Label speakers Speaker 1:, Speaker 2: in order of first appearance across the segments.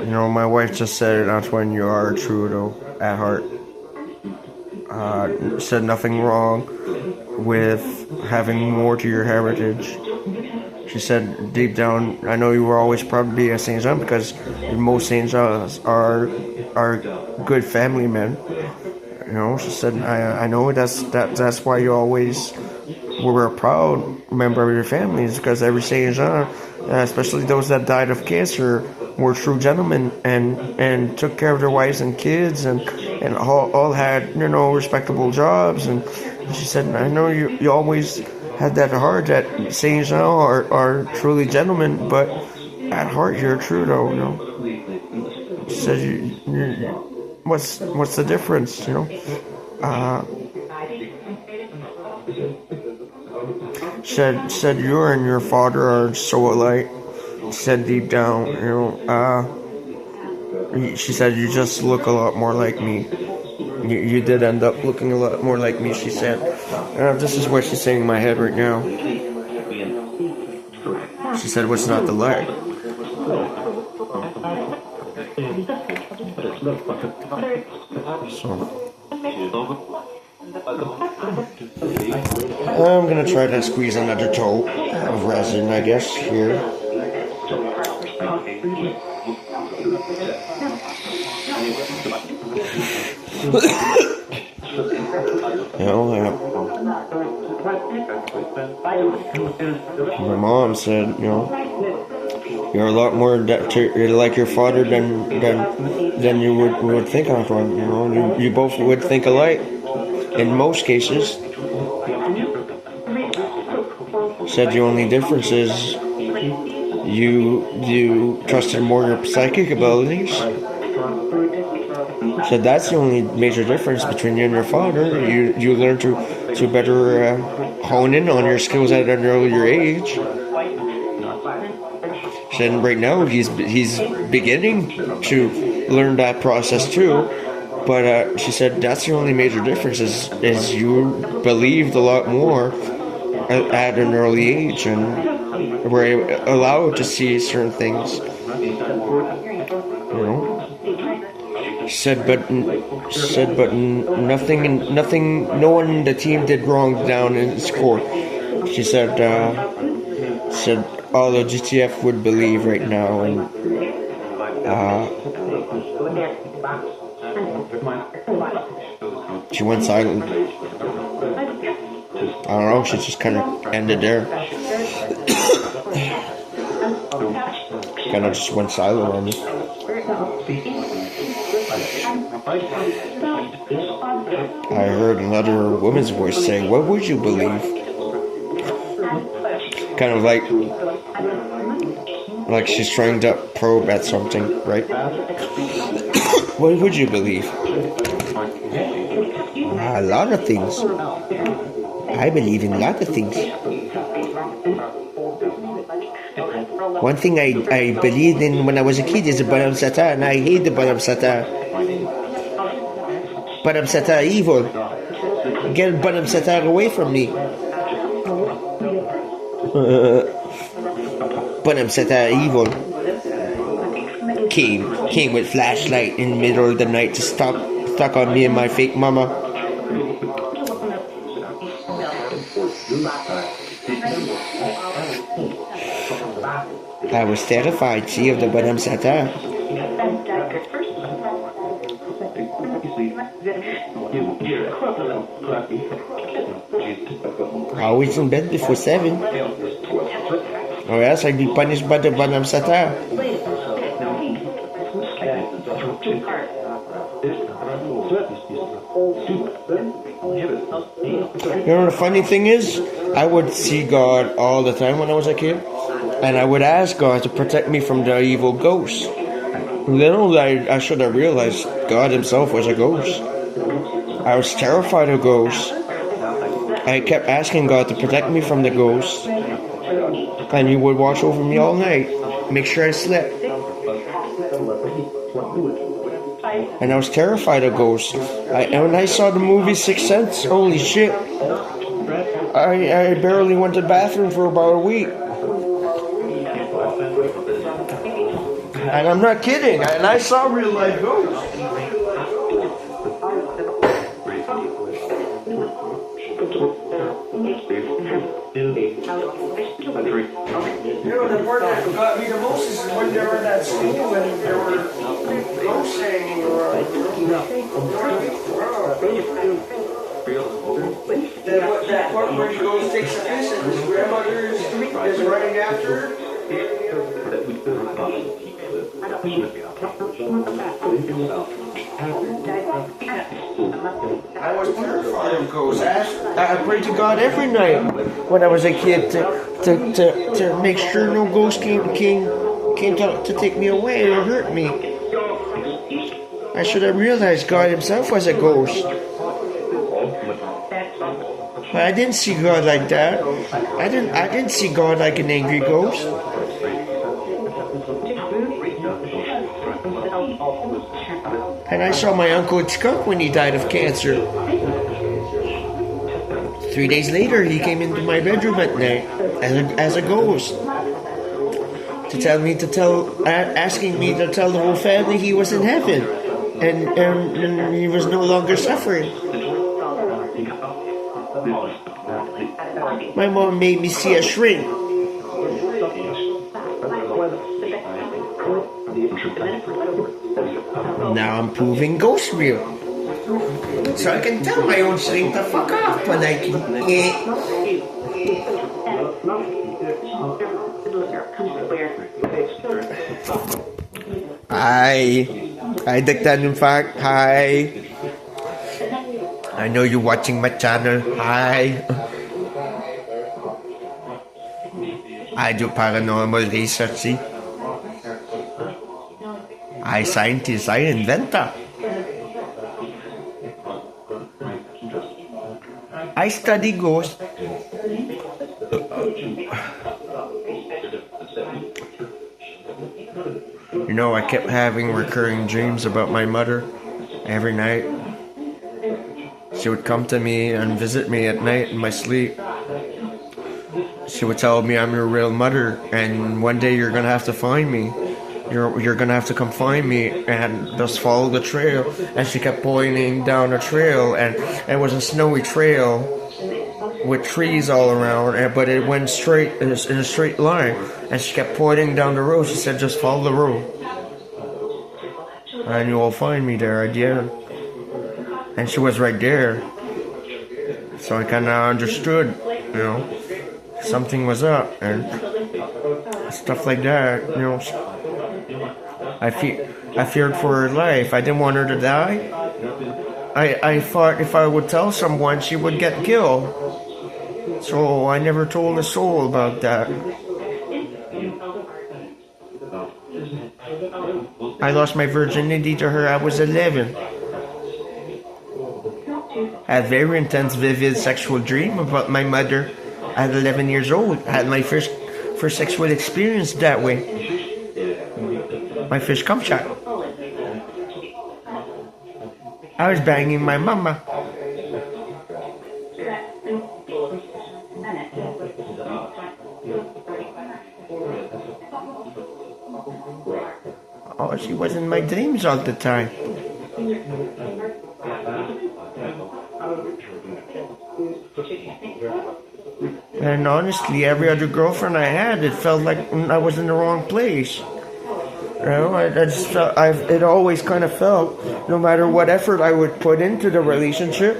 Speaker 1: You know, my wife just said it, Antoine, you are true though, at heart. Said nothing wrong with having more to your heritage. She said deep down, I know you were always proud to be a Saint Jean because most Saint Jeans are good family men. You know, she said, I know that's why you always were a proud member of your families because every Saint Jean, especially those that died of cancer, were true gentlemen and took care of their wives and kids and all had respectable jobs. And she said, I know you always had that heart that Saint Jean are truly gentlemen, but at heart you're true though. She said what's the difference? Said you and your father are so alike. Said deep down, she said you just look a lot more like me. You did end up looking a lot more like me, she said. This is what she's saying in my head right now. She said, what's not the lie? So I'm gonna try to squeeze another toe of resin, I guess, here. My mom said, you're a lot more like your father than you would think, Antoine. You both would think alike in most cases. Said the only difference is you trusted more your psychic abilities. So that's the only major difference between you and your father. You learn to better hone in on your skills at an earlier age. And right now he's beginning to learn that process too. But she said that's the only major difference is you believed a lot more at an early age and were allowed to see certain things. Said but nothing. No one in the team did wrong down in score. She said all the GTF would believe right now, and she went silent. I don't know. She just kind of ended there. Kind of just went silent on me. I heard another woman's voice saying, what would you believe? Kind of like she's trying to probe at something, right? What would you believe? A lot of things. I believe in a lot of things. One thing I believed in when I was a kid is the Baram Sata, and I hate the Baram Sata. Baram Sata evil. Get Baram Sata away from me. Baram Sata evil. Came with flashlight in the middle of the night to stuck on me and my fake mama. I was terrified, see, of the Baram Sata. Always in bed before 7. Or else I'd be punished by the Baram Sata. The funny thing is, I would see God all the time when I was a kid. And I would ask God to protect me from the evil ghosts. Little I should have realized God himself was a ghost. I was terrified of ghosts. I kept asking God to protect me from the ghosts. And he would watch over me all night, make sure I slept. And I was terrified of ghosts. And when I saw the movie Sixth Sense, holy shit, I barely went to the bathroom for about a week. And I'm not kidding. And I saw real life ghosts. You know, the part that got me the most is when they were in that school and there were ghosts hanging around. That part where he goes takes a piss and his grandmother is running after her. I was terrified of ghosts. I prayed to God every night when I was a kid to make sure no ghost came to take me away or hurt me. I should have realized God himself was a ghost. But I didn't see God like that. I didn't see God like an angry ghost. And I saw my uncle Skunk when he died of cancer. 3 days later, he came into my bedroom at night as a ghost asking me to tell the whole family he was in heaven and he was no longer suffering. My mom made me see a shrink. Now I'm proving ghosts real. So I can tell my own shrink to fuck off politely. Hi, Dr. In fact, hi. I know you're watching my channel. Hi. I do paranormal research. See? I scientist, I inventor. I study ghosts. You know, I kept having recurring dreams about my mother every night. She would come to me and visit me at night in my sleep. She would tell me I'm your real mother, and one day you're gonna have to find me. You're gonna have to come find me and just follow the trail. And she kept pointing down the trail, and it was a snowy trail with trees all around, but it went straight in a straight line. And she kept pointing down the road. She said, "Just follow the road, and you will find me there at the end." And she was right there, so I kind of understood, you know, something was up and stuff like that, you know. I feared for her life. I didn't want her to die. I thought if I would tell someone, she would get killed. So I never told a soul about that. I lost my virginity to her. I was 11. I had a very intense, vivid sexual dream about my mother at 11 years old. I had my first sexual experience that way. My first cum shot. I was banging my mama. Oh, she was in my dreams all the time. And honestly, every other girlfriend I had, it felt like I was in the wrong place. You know, I just felt, it always kind of felt, no matter what effort I would put into the relationship,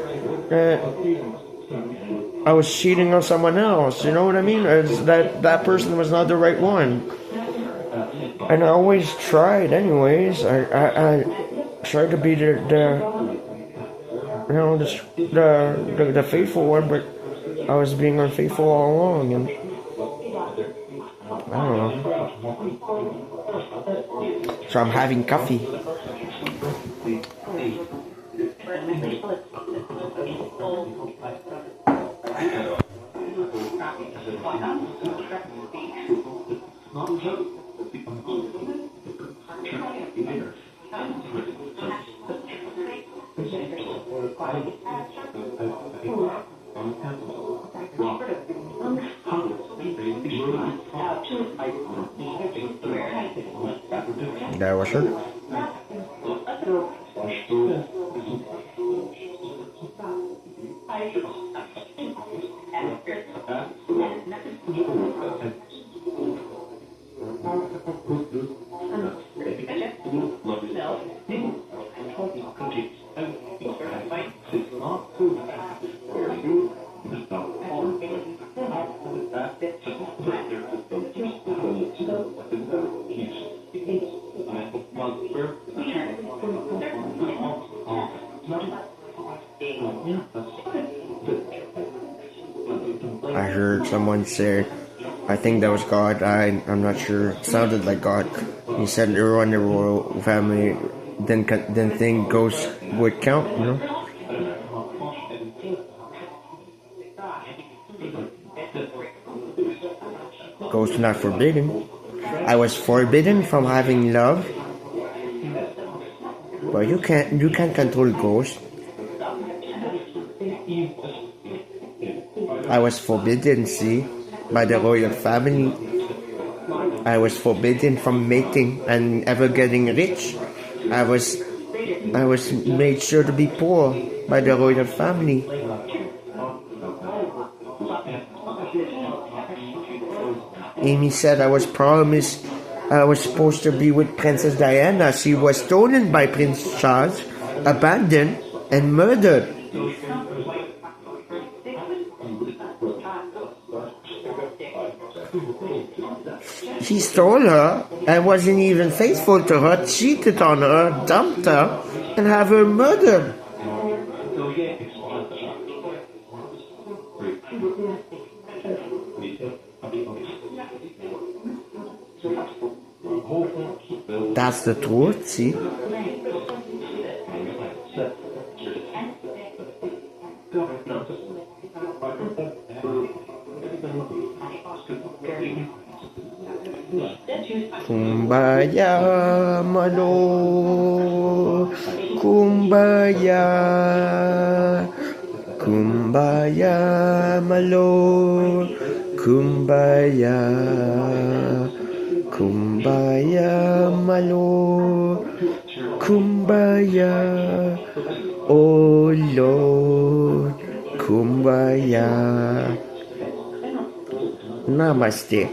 Speaker 1: I was cheating on someone else. You know what I mean? That person was not the right one. And I always tried, anyways. I tried to be the faithful one, but I was being unfaithful all along, and I don't know. So I'm having coffee. That was her. I heard someone say, I think that was God. I'm not sure. It sounded like God. He said everyone in the royal family didn't think ghosts would count, you know? Ghosts not forbidden. I was forbidden from having love. But you can't control ghosts. I was forbidden, see, by the royal family. I was forbidden from mating and ever getting rich. I was made sure to be poor by the royal family. Amy said I was promised I was supposed to be with Princess Diana. She was stolen by Prince Charles, abandoned, and murdered. He stole her and wasn't even faithful to her, cheated on her, dumped her, and have her murdered. That's the truth, see? Kumbaya, malo, kumbaya, kumbaya, malo, kumbaya, kumbaya, malo, kumbaya, oh Lord, kumbaya. Namaste.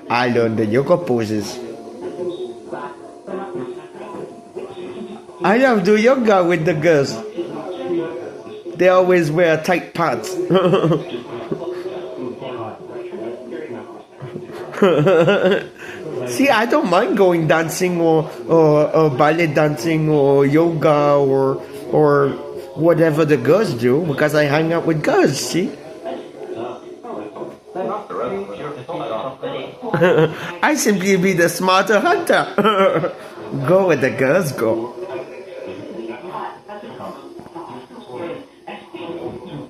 Speaker 1: I learned the yoga poses. I love do yoga with the girls. They always wear tight pants. See, I don't mind going dancing or ballet dancing or yoga or whatever the girls do because I hang out with girls, see? I simply be the smarter hunter. Go where the girls go.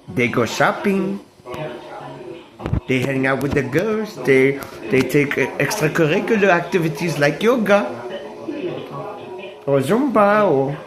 Speaker 1: They go shopping. They hang out with the girls. They take extracurricular activities like yoga or Zumba or